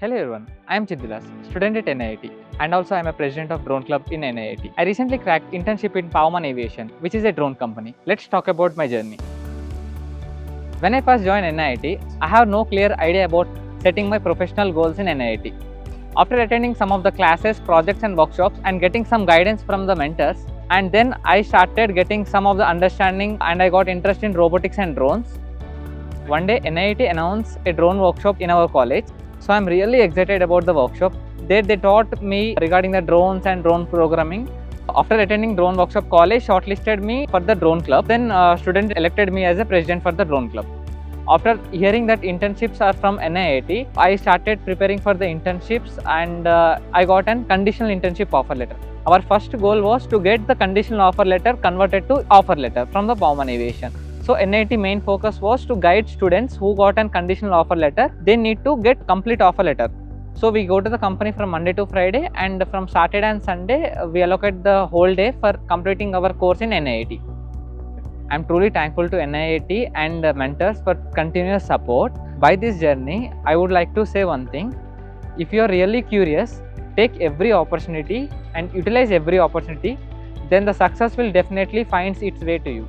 Hello everyone, I am Chidvilas, student at NIAT, and also I am a president of Drone Club in NIAT. I recently cracked internship in Powman Aviation, which is a drone company. Let's talk about my journey. When I first joined NIAT, I have no clear idea about setting my professional goals in NIAT. After attending some of the classes, projects and workshops and getting some guidance from the mentors, and then I started getting some of the understanding and I got interest in robotics and drones. One day NIAT announced a drone workshop in our college. So I'm really excited about the workshop. There they taught me regarding the drones and drone programming. After attending drone workshop, college shortlisted me for the drone club. Then student elected me as a president for the drone club. After hearing that internships are from NIAT, I started preparing for the internships and I got a conditional internship offer letter. Our first goal was to get the conditional offer letter converted to offer letter from the Powman Aviation. So NIAT main focus was to guide students who got a conditional offer letter. They need to get complete offer letter. So we go to the company from Monday to Friday, and from Saturday and Sunday we allocate the whole day for completing our course in NIAT. I am truly thankful to NIAT and mentors for continuous support. By this journey, I would like to say one thing. If you are really curious, take every opportunity and utilize every opportunity, then the success will definitely find its way to you.